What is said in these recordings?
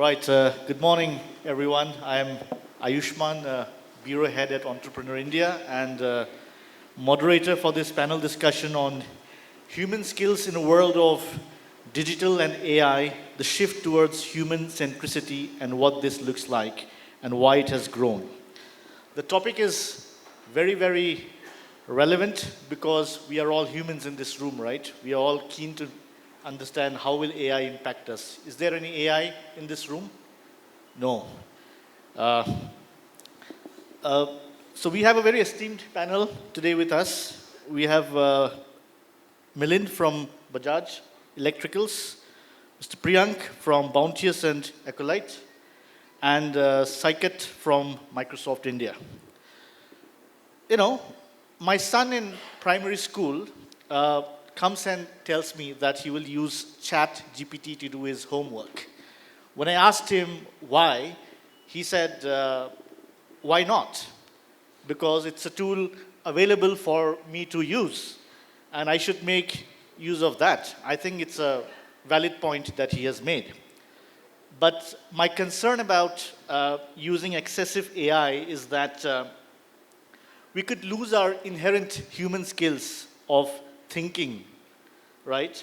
right, good morning, everyone. I am Ayushman, Bureau Head at Entrepreneur India, and moderator for this panel discussion on human skills in a world of digital and AI, the shift towards human centricity and what this looks like and why it has grown. The topic is very, very relevant because we are all humans in this room, right? We are all keen to understand how will AI impact us. Is there any AI in this room? No. Uh, uh, so we have a very esteemed panel today with us. We have Milind from Bajaj Electricals, Mr. Priyank from Bounteous and Acolyte, and Saikat from Microsoft India. You know, my son in primary school comes and tells me that he will use Chat GPT to do his homework. When I asked him why, he said, why not? Because it's a tool available for me to use, and I should make use of that. I think it's a valid point that he has made. But my concern about using excessive AI is that we could lose our inherent human skills of thinking, right?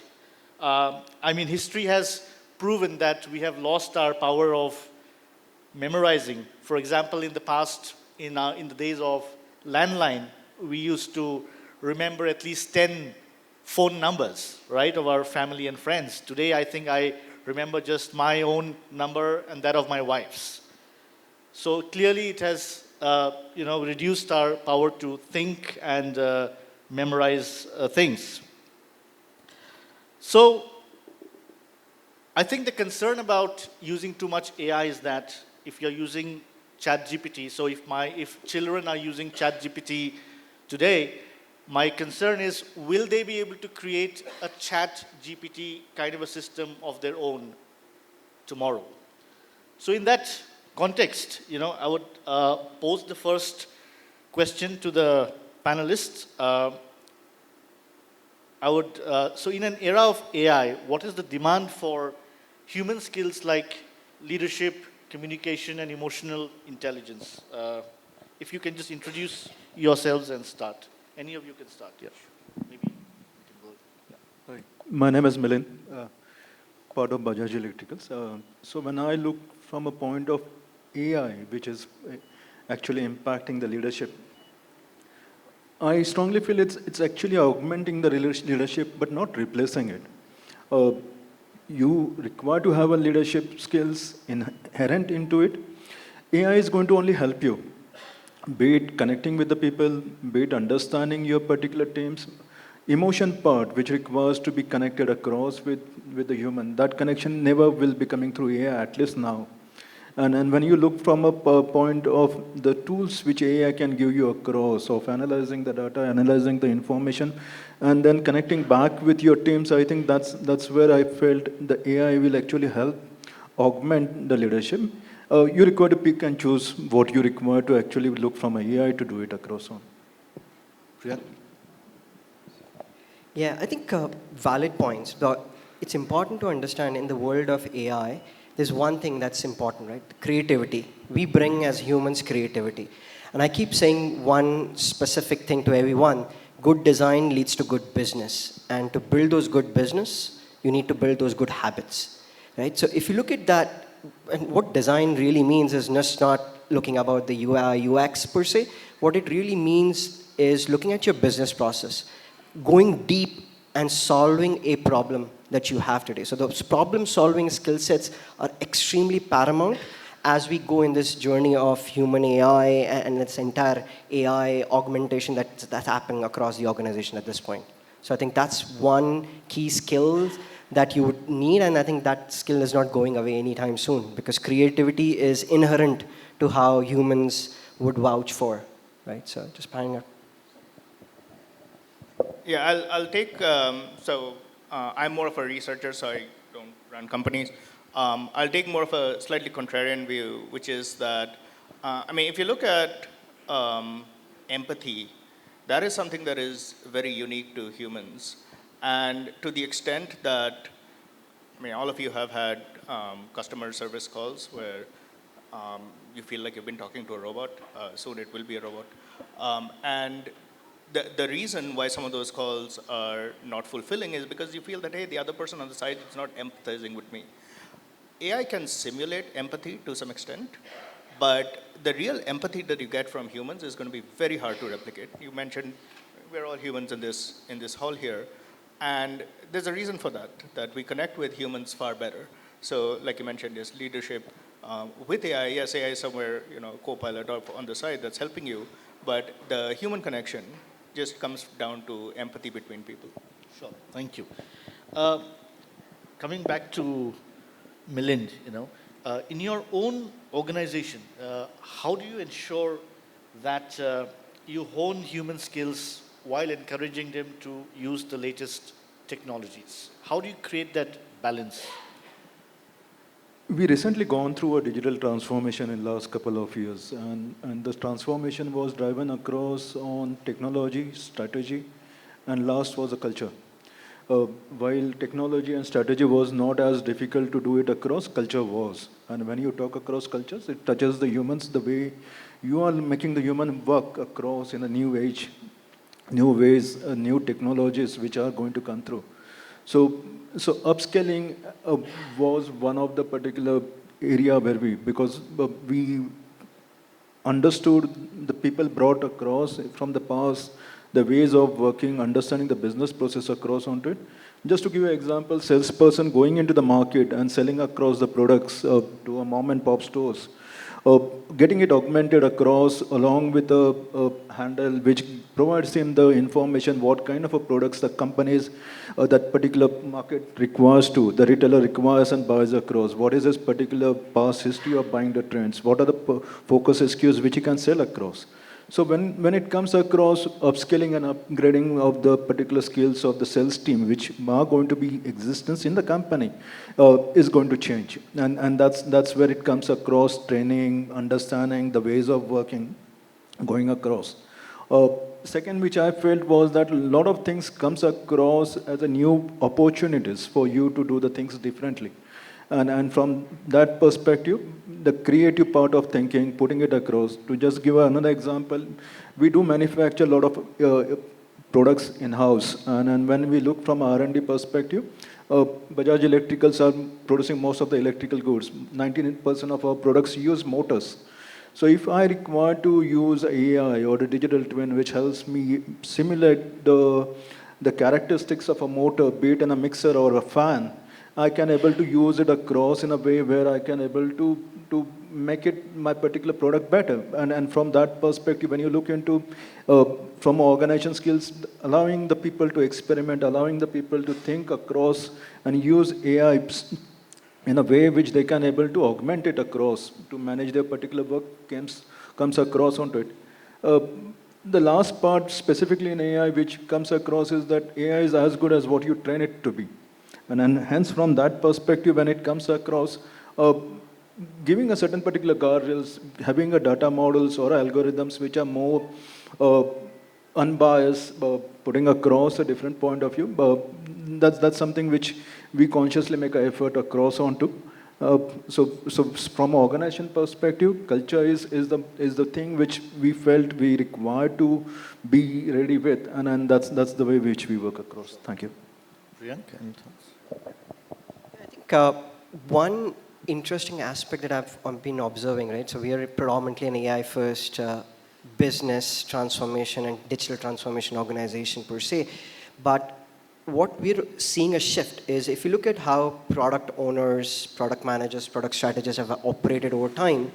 I mean, history has proven that we have lost our power of memorizing. For example, in the past, in the days of landline, we used to remember at least 10 phone numbers, right, of our family and friends. Today, I think I remember just my own number and that of my wife's. So clearly, it has reduced our power to think and memorize things. So I think the concern about using too much AI is that if you're using ChatGPT, so if children are using ChatGPT today, my concern is, will they be able to create a ChatGPT kind of a system of their own tomorrow? So in that context, I would pose the first question to the panelists. So in an era of AI, what is the demand for human skills like leadership, communication, and emotional intelligence? If you can just introduce yourselves and start. Any of you can start, yeah. Maybe you can go. Yeah. Hi. My name is Milind, part of Bajaj Electricals. So when I look from a point of AI, which is actually impacting the leadership, I strongly feel it's actually augmenting the leadership, but not replacing it. You require to have a leadership skills inherent into it. AI is going to only help you, be it connecting with the people, be it understanding your particular teams. Emotion part, which requires to be connected across with the human, that connection never will be coming through AI, at least now. And when you look from a point of the tools which AI can give you across, of analyzing the data, analyzing the information, and then connecting back with your teams, I think that's where I felt the AI will actually help augment the leadership. You require to pick and choose what you require to actually look from AI to do it across on. Yeah. Yeah, I think valid points. But it's important to understand in the world of AI, there's one thing that's important, right? Creativity. We bring as humans creativity. And I keep saying one specific thing to everyone. Good design leads to good business. And to build those good business, you need to build those good habits, right? So if you look at that, and what design really means is just not looking about the UI, UX per se. What it really means is looking at your business process, going deep and solving a problem that you have today. So those problem-solving skill sets are extremely paramount as we go in this journey of human AI and its entire AI augmentation that's happening across the organization at this point. So I think that's one key skill that you would need, and I think that skill is not going away anytime soon because creativity is inherent to how humans would vouch for, right? So just panning up. Yeah, I'll take, I'm more of a researcher, so I don't run companies. I'll take more of a slightly contrarian view, which is that, if you look at empathy, that is something that is very unique to humans. And to the extent that, all of you have had customer service calls where you feel like you've been talking to a robot. Soon it will be a robot. And the reason why some of those calls are not fulfilling is because you feel that, hey, the other person on the side is not empathizing with me. AI can simulate empathy to some extent, but the real empathy that you get from humans is going to be very hard to replicate. You mentioned we're all humans in this hall here, and there's a reason for that, that we connect with humans far better. So like you mentioned, yes, leadership. With AI, yes, AI is somewhere, co-pilot or on the side that's helping you, but the human connection just comes down to empathy between people. Sure, thank you. Uh, Coming back to Milind, in your own organization, how do you ensure that you hone human skills while encouraging them to use the latest technologies? How do you create that balance? We recently gone through a digital transformation in last couple of years, and the transformation was driven across on technology, strategy, and last was a culture. While technology and strategy was not as difficult to do it across, culture was. And when you talk across cultures, it touches the humans the way you are making the human work across in a new age, new ways, new technologies which are going to come through. So upscaling was one of the particular area where because we understood the people brought across from the past, the ways of working, understanding the business process across onto it. Just to give you an example, salesperson going into the market and selling across the products to a mom and pop stores, getting it augmented across along with a handle which provides him the information what kind of a products the companies that particular market requires to, the retailer requires and buys across, what is his particular past history of buying the trends, what are the focus SKUs which he can sell across. So when it comes across upskilling and upgrading of the particular skills of the sales team, which are going to be existence in the company, is going to change. And that's where it comes across training, understanding the ways of working, going across. Second, which I felt was that a lot of things comes across as a new opportunities for you to do the things differently. And from that perspective, the creative part of thinking, putting it across, to just give another example, we do manufacture a lot of products in-house. And when we look from R&D perspective, Bajaj Electricals are producing most of the electrical goods. 19% of our products use motors. So if I require to use AI or the digital twin, which helps me simulate the characteristics of a motor, be it in a mixer or a fan, I can able to use it across in a way where I can able to make it my particular product better. And from that perspective, when you look into from organization skills, allowing the people to experiment, allowing the people to think across and use AI in a way which they can able to augment it across to manage their particular work comes across onto it. The last part specifically in AI which comes across is that AI is as good as what you train it to be. And hence, from that perspective, when it comes across, giving a certain particular guardrails, having a data models or algorithms which are more unbiased, putting across a different point of view, that's something which we consciously make an effort across onto. So from an organization perspective, culture is the thing which we felt we required to be ready with, and that's the way which we work across. Thank you. Priyank, any thoughts? I think one interesting aspect that I've been observing, right? So we are predominantly an AI-first business transformation and digital transformation organization per se. But what we're seeing a shift is if you look at how product owners, product managers, product strategists have operated over time,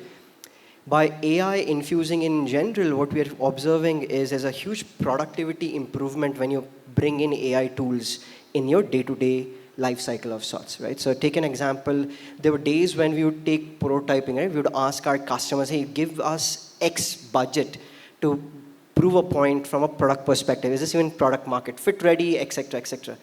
by AI infusing in general, what we're observing is there's a huge productivity improvement when you bring in AI tools in your day-to-day life cycle of sorts, right? So take an example, there were days when we would take prototyping, right? We would ask our customers, hey, give us X budget to prove a point from a product perspective. Is this even product market fit ready, et cetera, et cetera.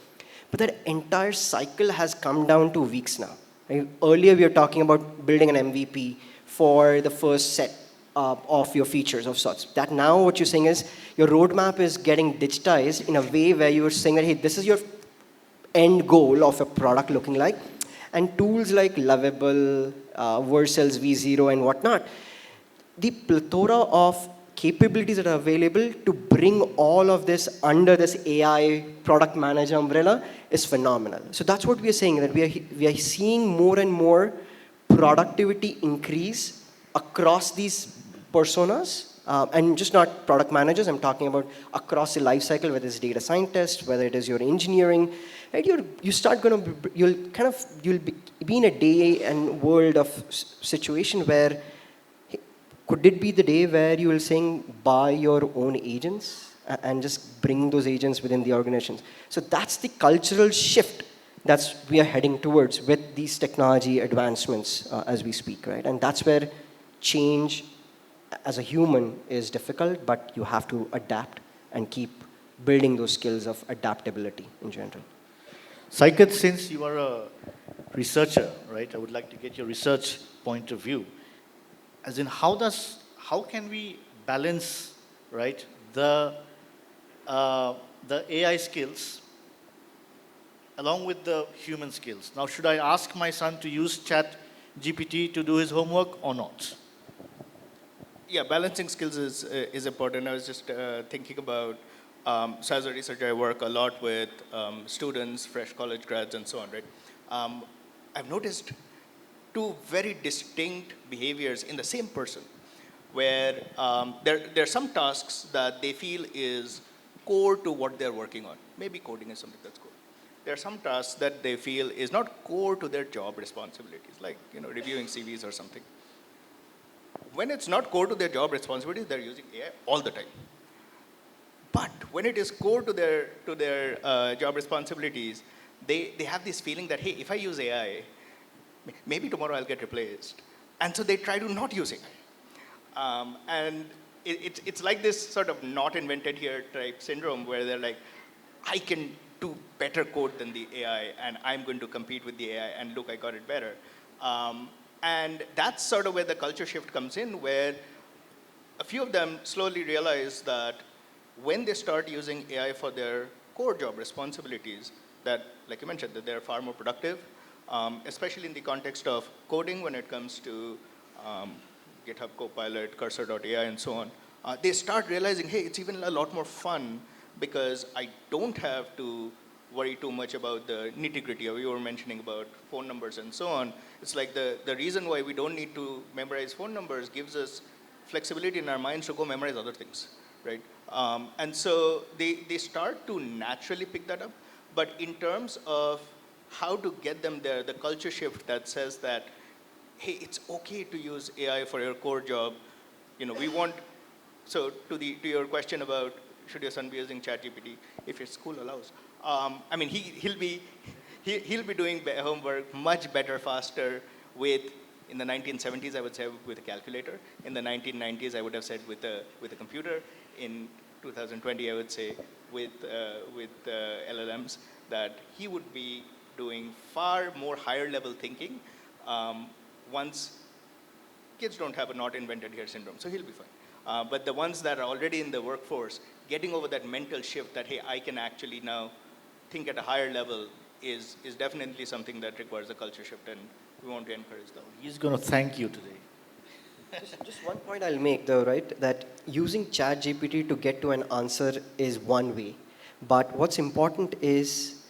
But that entire cycle has come down to weeks now. Right? Earlier, we were talking about building an MVP for the first set of your features of sorts. That now what you're saying is your roadmap is getting digitized in a way where you're saying that, hey, this is your end goal of a product looking like. And tools like Lovable, Vercel's V0 and whatnot, the plethora of capabilities that are available to bring all of this under this AI product manager umbrella is phenomenal. So that's what we are saying, that we are seeing more and more productivity increase across these personas. And just not product managers, I'm talking about across the life cycle, whether it's data scientists, whether it is your engineering, right? You'll be in a day and world of situation where, could it be the day where you will saying buy your own agents and just bring those agents within the organizations? So that's the cultural shift that's we are heading towards with these technology advancements as we speak, right? And that's where change as a human is difficult, but you have to adapt and keep building those skills of adaptability in general. Saikat, since you are a researcher, right, I would like to get your research point of view. As in, how can we balance, right, the AI skills along with the human skills? Now, should I ask my son to use Chat GPT to do his homework or not? Yeah, balancing skills is important. I was just thinking about, so as a researcher, I work a lot with students, fresh college grads, and so on, right? I've noticed two very distinct behaviors in the same person, where there are some tasks that they feel is core to what they're working on. Maybe coding is something that's cool. There are some tasks that they feel is not core to their job responsibilities, like reviewing CVs or something. When it's not core to their job responsibilities, they're using AI all the time. But when it is core to their job responsibilities, they have this feeling that, hey, if I use AI, maybe tomorrow I'll get replaced. And so they try to not use AI. And it's like this sort of not invented here type syndrome where they're like, I can do better code than the AI, and I'm going to compete with the AI, and look, I got it better. And that's sort of where the culture shift comes in, where a few of them slowly realize that when they start using AI for their core job responsibilities, that, like you mentioned, that they're far more productive, especially in the context of coding when it comes to GitHub Copilot, Cursor.ai, and so on. They start realizing, hey, it's even a lot more fun because I don't have to worry too much about the nitty-gritty. You were mentioning about phone numbers and so on. It's like the reason why we don't need to memorize phone numbers gives us flexibility in our minds to go memorize other things, right? And so they start to naturally pick that up. But in terms of how to get them there, the culture shift that says that, hey, it's okay to use AI for your core job. We want, so to your question about should your son be using ChatGPT, if your school allows. I mean, he'll be doing homework much better, faster with, in the 1970s, I would say with a calculator. In the 1990s, I would have said with a computer. In 2020, I would say with LLMs, that he would be doing far more higher level thinking once kids don't have a not invented here syndrome, so he'll be fine. But the ones that are already in the workforce, getting over that mental shift that, hey, I can actually now think at a higher level is definitely something that requires a culture shift, and we want to encourage that. He's going to thank you today. Just one point I'll make though, right? That using ChatGPT to get to an answer is one way. But what's important is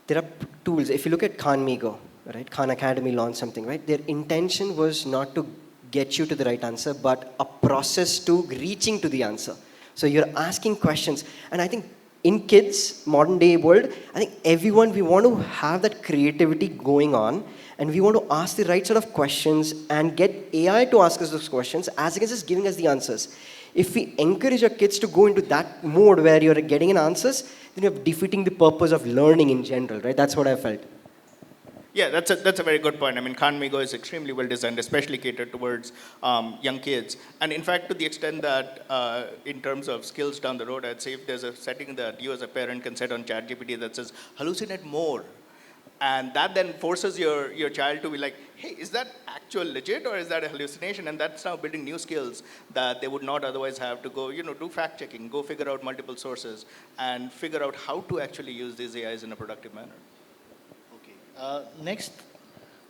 there are tools. If you look at Khanmigo, right? Khan Academy launched something, right? Their intention was not to get you to the right answer, but a process to reaching to the answer. So you're asking questions. And I think in kids, modern day world, I think everyone, we want to have that creativity going on. And we want to ask the right sort of questions and get AI to ask us those questions as against just giving us the answers. If we encourage our kids to go into that mode where you're getting an answers, then you're defeating the purpose of learning in general, right? That's what I felt. Yeah, that's a very good point. I mean, Khanmigo is extremely well designed, especially catered towards young kids. And in fact, to the extent that in terms of skills down the road, I'd say if there's a setting that you as a parent can set on ChatGPT that says, hallucinate more, and that then forces your child to be like, hey, is that actual legit or is that a hallucination? And that's now building new skills that they would not otherwise have to go, do fact checking, go figure out multiple sources, and figure out how to actually use these AIs in a productive manner. Okay. Next,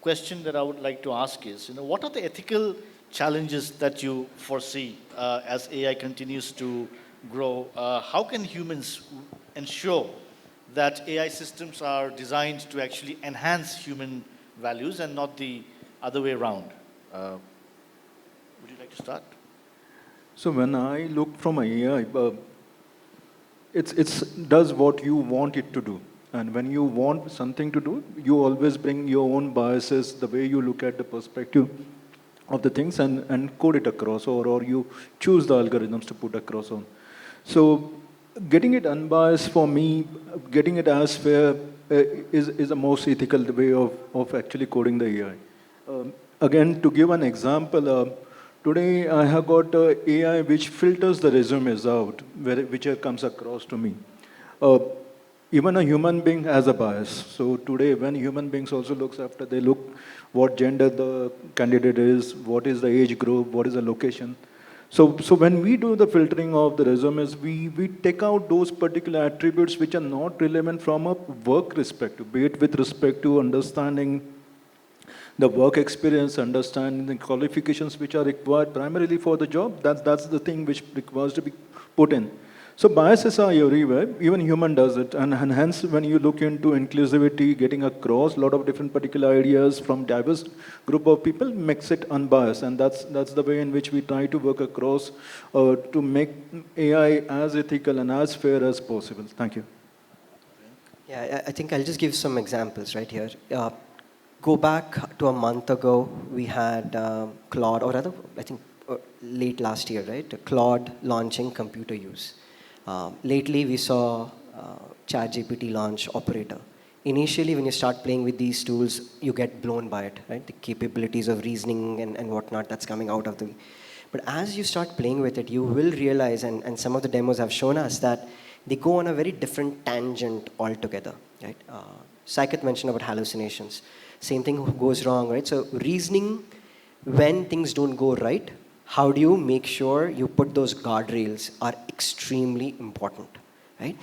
question that I would like to ask is, what are the ethical challenges that you foresee as AI continues to grow? How can humans ensure that AI systems are designed to actually enhance human values and not the other way around? Would you like to start? So when I look from AI, it's does what you want it to do. And when you want something to do, you always bring your own biases, the way you look at the perspective of the things and code it across, or you choose the algorithms to put across on. So getting it unbiased for me, getting it as fair is the most ethical way of actually coding the AI. Again, to give an example, today I have got AI which filters the resumes out, whichever comes across to me. Uh, Even a human being has a bias. So today, when human beings also looks after, they look what gender the candidate is, what is the age group, what is the location. So when we do the filtering of the resumes, we take out those particular attributes which are not relevant from a work perspective, be it with respect to understanding the work experience, understanding the qualifications which are required primarily for the job. That's the thing which requires to be put in. So biases are everywhere, even human does it. And hence, when you look into inclusivity, getting across a lot of different particular ideas from diverse group of people makes it unbiased. And that's the way in which we try to work across to make AI as ethical and as fair as possible. Thank you. Yeah, I think I'll just give some examples right here. Go back to a month ago, we had Claude, or rather, I think late last year, right? Claude launching computer use. Lately, we saw ChatGPT launch Operator. Initially, when you start playing with these tools, you get blown by it, right? The capabilities of reasoning and whatnot that's coming out of the. But as you start playing with it, you will realize, and some of the demos have shown us that they go on a very different tangent altogether, right? Saket mentioned about hallucinations. Same thing goes wrong, right? So reasoning, when things don't go right, how do you make sure you put those guardrails are extremely important, right?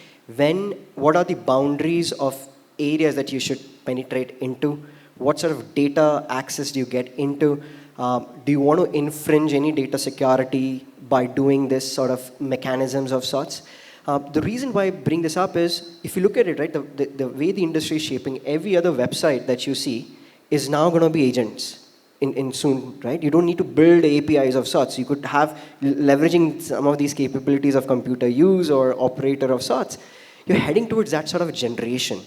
What are the boundaries of areas that you should penetrate into? What sort of data access do you get into? Do you want to infringe any data security by doing this sort of mechanisms of sorts? The reason why I bring this up is, if you look at it, right, the way the industry is shaping, every other website that you see is now going to be agents in soon, right? You don't need to build APIs of sorts. You could have, leveraging some of these capabilities of computer use or operator of sorts, you're heading towards that sort of generation.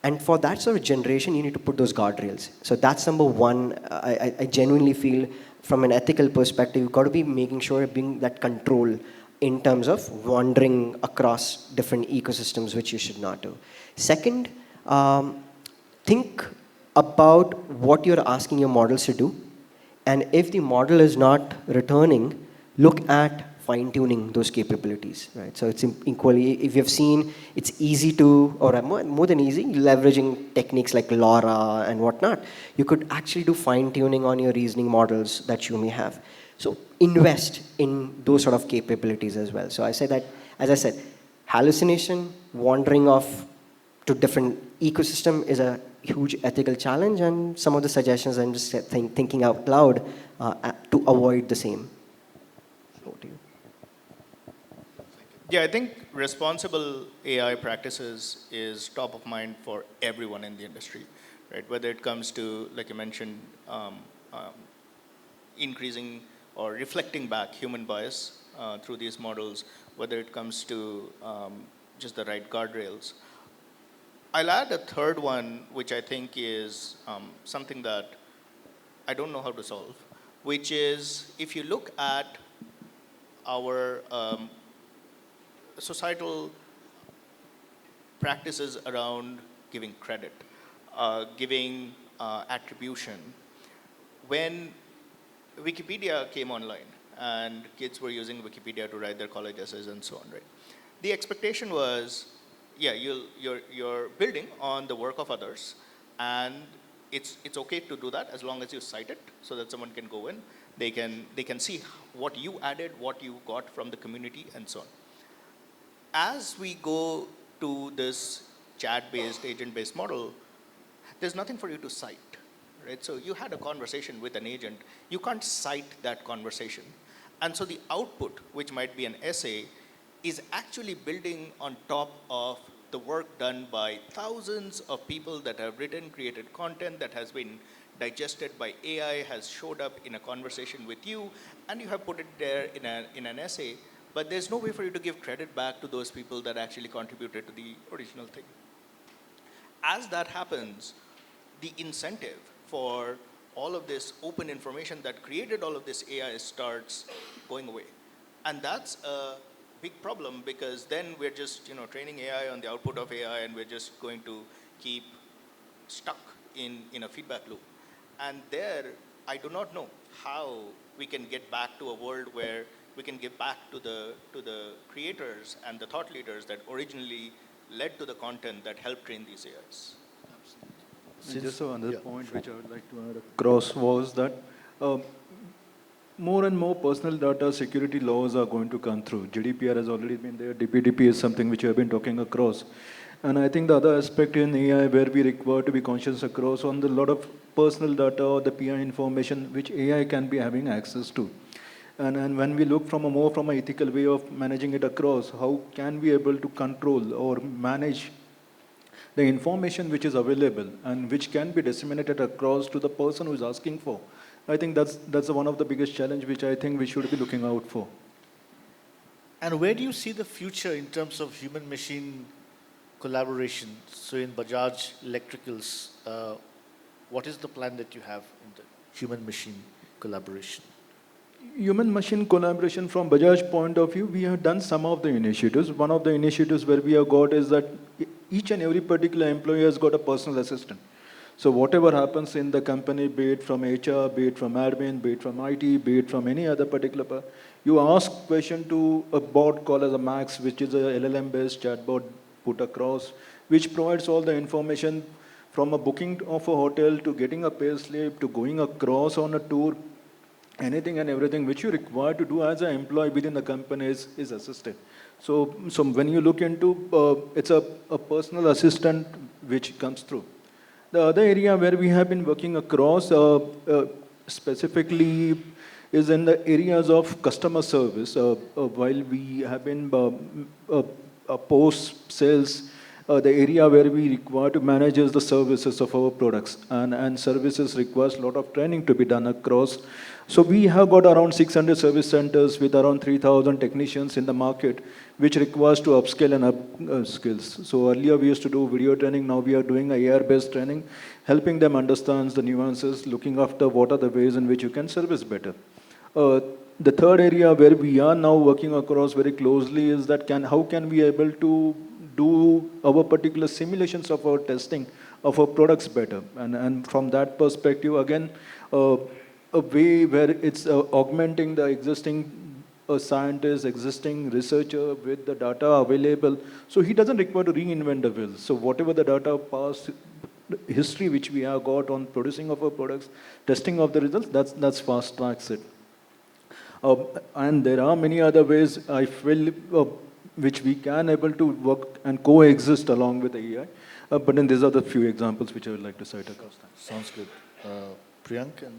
And for that sort of generation, you need to put those guardrails. So that's number one. I genuinely feel, from an ethical perspective, you've got to be making sure you're being that control in terms of wandering across different ecosystems, which you should not do. Second, think about what you're asking your models to do. And if the model is not returning, look at fine-tuning those capabilities, right? So it's equally, if you've seen, it's easy to, or more than easy, leveraging techniques like LoRa and whatnot, you could actually do fine-tuning on your reasoning models that you may have. So invest in those sort of capabilities as well. So I say that, as I said, hallucination, wandering off to different ecosystem is a huge ethical challenge, and some of the suggestions I'm just thinking out loud to avoid the same. Over to you. Yeah, I think responsible AI practices is top of mind for everyone in the industry, right? Whether it comes to, like you mentioned, increasing or reflecting back human bias through these models, whether it comes to just the right guardrails. I'll add a third one, which I think is something that I don't know how to solve, which is, if you look at our societal practices around giving credit, giving attribution. When Wikipedia came online and kids were using Wikipedia to write their college essays and so on, right? The expectation was, yeah, you're building on the work of others, and it's okay to do that as long as you cite it so that someone can go in. They can see what you added, what you got from the community, and so on. As we go to this chat-based, agent-based model, there's nothing for you to cite, right? So you had a conversation with an agent. You can't cite that conversation. And so the output, which might be an essay, is actually building on top of the work done by thousands of people that have written, created content that has been digested by AI, has showed up in a conversation with you, and you have put it there in an essay, but there's no way for you to give credit back to those people that actually contributed to the original thing. As that happens, the incentive for all of this open information that created all of this AI starts going away. And that's a big problem, because then we're just training AI on the output of AI, and we're just going to keep stuck in a feedback loop. And there, I do not know how we can get back to a world where we can give back to the creators and the thought leaders that originally led to the content that helped train these AIs. And just another yeah, point which I would like to add across was that uh, more and more personal data security laws are going to come through. GDPR has already been there. DPDP is something which we have been talking across. And I think the other aspect in AI where we require to be conscious across on the lot of personal data or the PI information which AI can be having access to. And when we look from from an ethical way of managing it across, how can we able to control or manage the information which is available and which can be disseminated across to the person who is asking for. I think that's one of the biggest challenge which I think we should be looking out for. And where do you see the future in terms of human-machine collaboration? So in Bajaj Electricals, what is the plan that you have in the human-machine collaboration? Human-machine collaboration from Bajaj point of view, we have done some of the initiatives. One of the initiatives where we have got is that each and every particular employee has got a personal assistant. So whatever happens in the company, be it from HR, be it from admin, be it from IT, be it from any other particular you ask question to a bot called as a Max, which is a LLM-based chatbot put across, which provides all the information from a booking of a hotel to getting a pay slip to going across on a tour. Anything and everything which you require to do as an employee within the company is assisted. So when you look into, it's a personal assistant which comes through. The other area where we have been working across specifically is in the areas of customer service. While we have been post-sales, the area where we require to manage is the services of our products. And services requires a lot of training to be done across. So we have got around 600 service centers with around 3,000 technicians in the market, which requires to upscale and up skills. So earlier we used to do video training, now we are doing AR-based training, helping them understand the nuances, looking after what are the ways in which you can service better. The third area where we are now working across very closely is that how can we able to do our particular simulations of our testing of our products better. And from that perspective, again, a way where it's augmenting the existing scientist, existing researcher with the data available. So he doesn't require to reinvent the wheel. So whatever the data past history which we have got on producing of our products, testing of the results, that's fast tracks it. And there are many other ways I feel which we can able to work and coexist along with AI. But then these are the few examples which I would like to cite across. Sounds good. Priyank?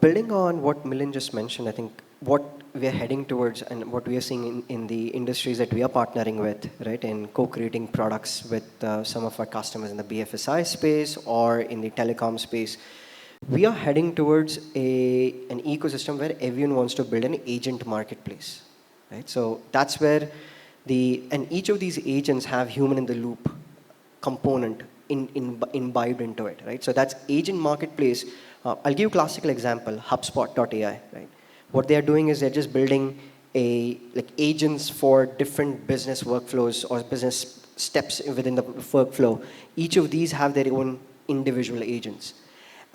Building on what Milind just mentioned, I think what we are heading towards and what we are seeing in the industries that we are partnering with, right, in co-creating products with some of our customers in the BFSI space or in the telecom space, we are heading towards an ecosystem where everyone wants to build an agent marketplace, right? So that's where and each of these agents have human in the loop component imbibed into it, right? So that's agent marketplace. I'll give you a classical example, HubSpot.ai, right? What they are doing is they're just building agents for different business workflows or business steps within the workflow. Each of these have their own individual agents.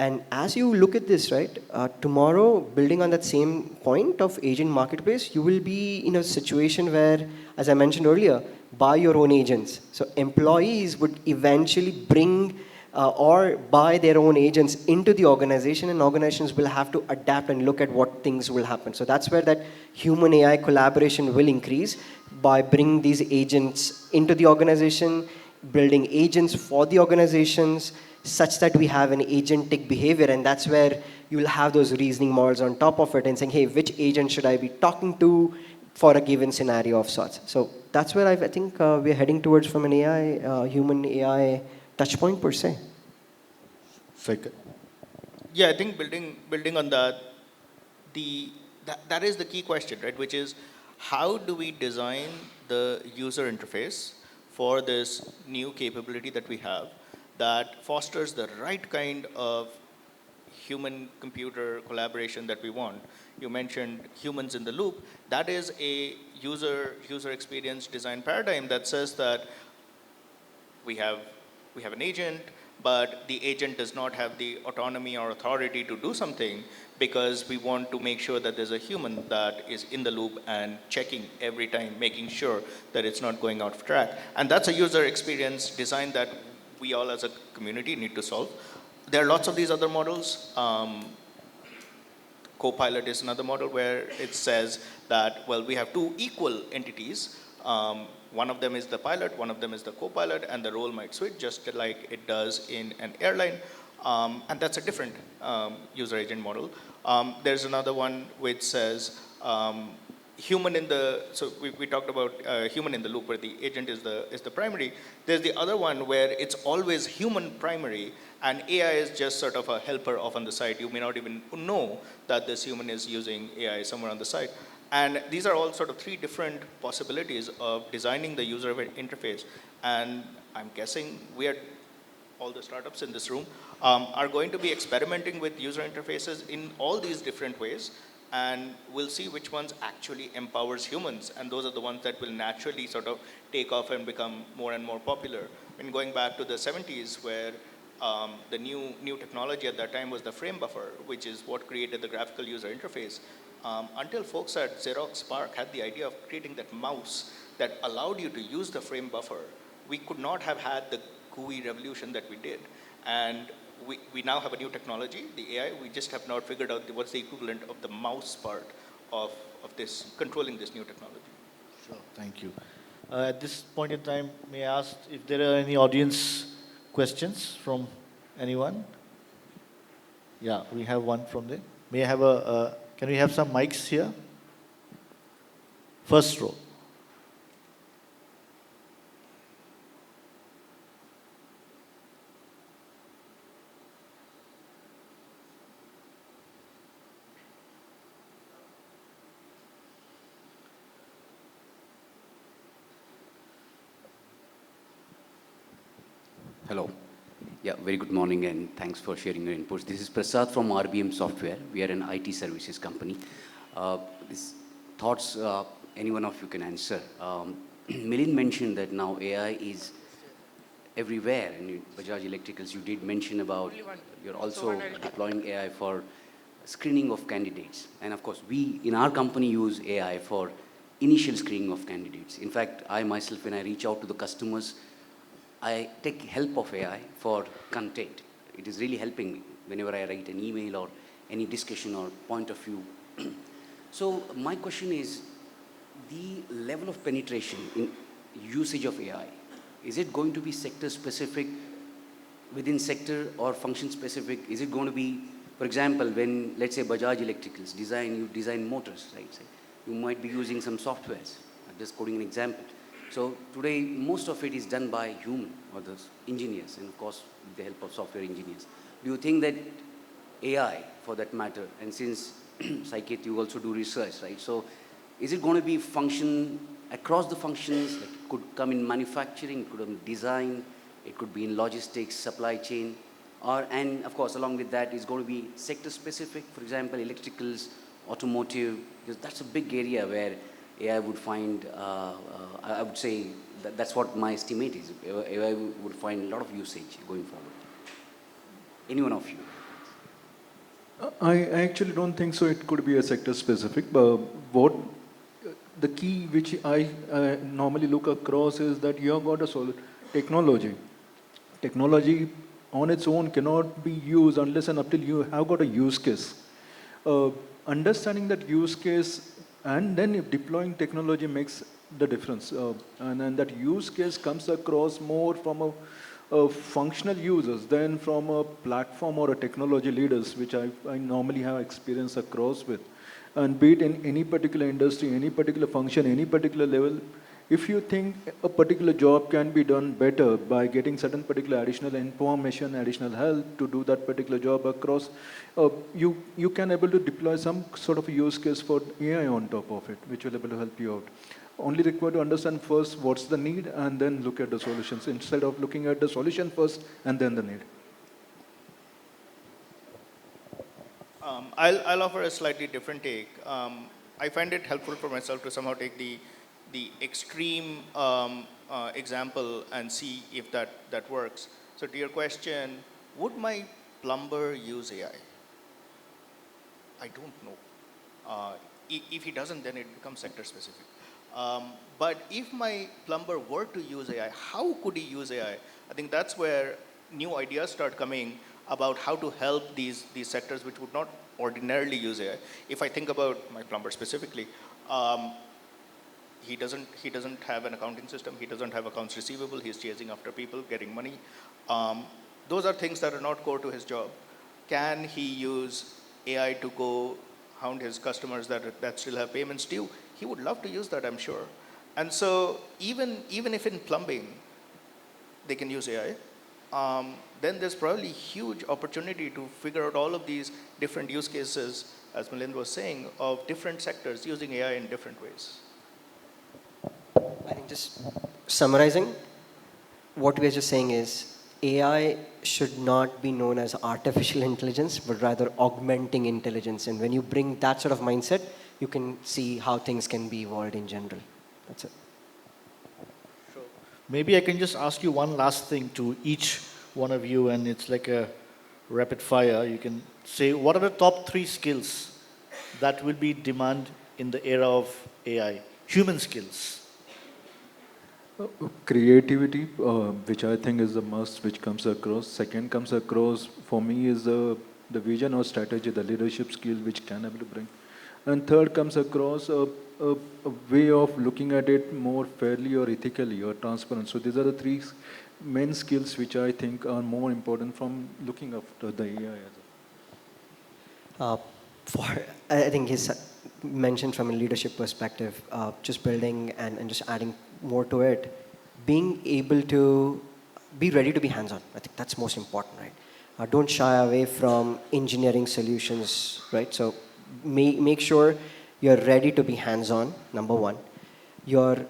And as you look at this, right, tomorrow, building on that same point of agent marketplace, you will be in a situation where, as I mentioned earlier, buy your own agents. So employees would eventually bring or buy their own agents into the organization, and organizations will have to adapt and look at what things will happen. So that's where that human AI collaboration will increase by bringing these agents into the organization, building agents for the organizations, such that we have an agentic behavior, and that's where you'll have those reasoning models on top of it and saying, hey, which agent should I be talking to for a given scenario of sorts. So that's where I think we're heading towards from an AI, human AI touch point per se. Second. Yeah, I think building on that, that is the key question, right? Which is, how do we design the user interface for this new capability that we have that fosters the right kind of human computer collaboration that we want? You mentioned humans in the loop. That is a user experience design paradigm that says that we have an agent, but the agent does not have the autonomy or authority to do something, because we want to make sure that there's a human that is in the loop and checking every time, making sure that it's not going out of track. And that's a user experience design that we all as a community need to solve. There are lots of these other models. Copilot is another model where it says that, well, we have two equal entities. One of them is the pilot, one of them is the co-pilot, and the role might switch just like it does in an airline. And that's a different user agent model. There's another one which says human in the, so we talked about human in the loop where the agent is the primary. There's the other one where it's always human primary and AI is just sort of a helper off on the side. You may not even know that this human is using AI somewhere on the side. And these are all sort of three different possibilities of designing the user interface. And I'm guessing all the startups in this room, are going to be experimenting with user interfaces in all these different ways. And we'll see which ones actually empowers humans. And those are the ones that will naturally sort of take off and become more and more popular. I mean, going back to the 70s where the new technology at that time was the frame buffer, which is what created the graphical user interface. Until folks at Xerox PARC had the idea of creating that mouse that allowed you to use the frame buffer, we could not have had the GUI revolution that we did. And we now have a new technology, the AI. We just have not figured out what's the equivalent of the mouse part of this, controlling this new technology. Sure, thank you. At this point in time, may I ask if there are any audience questions from anyone? Yeah, we have one from there. May I have can we have some mics here? First row. Hello. Yeah, very good morning and thanks for sharing your inputs. This is Prasad from RBM Software. We are an IT services company. These thoughts, any one of you can answer. Milind mentioned that now AI is everywhere. And Bajaj Electricals, you did mention about you're also deploying AI for screening of candidates. And of course, we in our company use AI for initial screening of candidates. In fact, I myself, when I reach out to the customers, I take help of AI for content. It is really helping me whenever I write an email or any discussion or point of view. So my question is, the level of penetration in usage of AI, is it going to be sector specific, within sector or function specific? Is it going to be, for example, when let's say Bajaj Electricals you design motors, right? So you might be using some softwares. I'm just quoting an example. So today, most of it is done by human or the engineers, and of course, with the help of software engineers. Do you think that AI, for that matter, and since Saket, you also do research, right? So is it going to be function across the functions? Like it could come in manufacturing, it could come in design, it could be in logistics, supply chain, and of course, along with that, is going to be sector specific, for example, electricals, automotive, because that's a big area where AI would find, I would say that's what my estimate is. AI would find a lot of usage going forward. Any one of you? I actually don't think so. It could be a sector specific. But what the key which I normally look across is that you have got a solid technology. Technology on its own cannot be used unless and until you have got a use case. Understanding that use case and then if deploying technology makes the difference. And then that use case comes across more from functional users than from a platform or a technology leaders, which I normally have experience across with. And be it in any particular industry, any particular function, any particular level, if you think a particular job can be done better by getting certain particular additional information, additional help to do that particular job across, you can able to deploy some sort of use case for AI on top of it, which will able to help you out. Only required to understand first what's the need and then look at the solutions instead of looking at the solution first and then the need. I'll offer a slightly different take. I find it helpful for myself to somehow take the extreme example and see if that works. So to your question, would my plumber use AI? I don't know. If he doesn't, then it becomes sector specific. But if my plumber were to use AI, how could he use AI? I think that's where new ideas start coming about how to help these sectors which would not ordinarily use AI. If I think about my plumber specifically, he doesn't have an accounting system. He doesn't have accounts receivable. He's chasing after people, getting money. Those are things that are not core to his job. Can he use AI to go hound his customers that still have payments due? He would love to use that, I'm sure. And so even if in plumbing they can use AI, then there's probably huge opportunity to figure out all of these different use cases, as Milind was saying, of different sectors using AI in different ways. I think just summarizing, what we are just saying is AI should not be known as artificial intelligence, but rather augmenting intelligence. And when you bring that sort of mindset, you can see how things can be evolved in general. That's it. Sure. Maybe I can just ask you one last thing to each one of you, and it's like a rapid fire. You can say, what are the top 3 skills that will be demand in the era of AI? Human skills. Creativity, which I think is the must, which comes across. Second comes across for me is the vision or strategy, the leadership skill which can able to bring. And third comes across a way of looking at it more fairly or ethically or transparent. So these are the 3 main skills which I think are more important from looking after the AI as a. I think he's mentioned from a leadership perspective, just building and just adding more to it, being able to be ready to be hands-on. I think that's most important, right? Don't shy away from engineering solutions, right? So make sure you're ready to be hands-on, number one. You're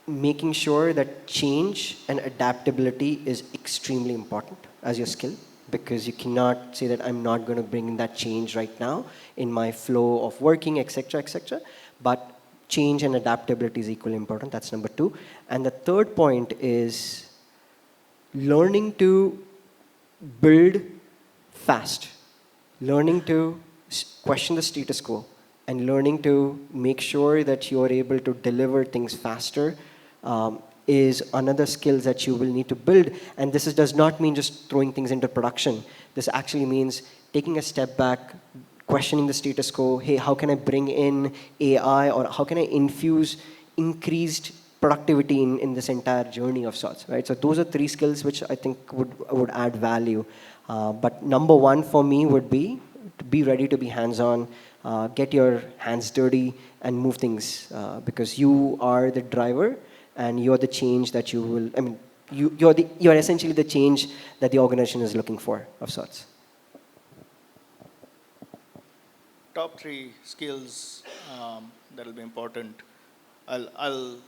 making sure that change and adaptability is extremely important as your skill, because you cannot say that I'm not going to bring in that change right now in my flow of working, etc., etc. But change and adaptability is equally important. That's number 2. And the third point is learning to build fast, learning to question the status quo, and learning to make sure that you are able to deliver things faster is another skill that you will need to build. And this does not mean just throwing things into production. This actually means taking a step back, questioning the status quo. Hey, how can I bring in AI, or how can I infuse increased productivity in this entire journey of sorts, right? So those are 3 skills which I think would add value. But number 1 for me would be to be ready to be hands-on, get your hands dirty and move things, because you are the driver and you're the change that you will, I mean, you're essentially the change that the organization is looking for of sorts. Top 3 skills that will be important. I'll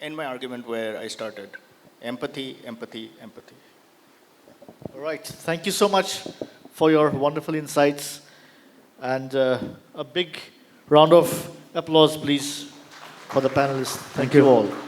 end my argument where I started. Empathy, empathy, empathy. All right. Thank you so much for your wonderful insights. And a big round of applause, please, for the panelists. Thank you all.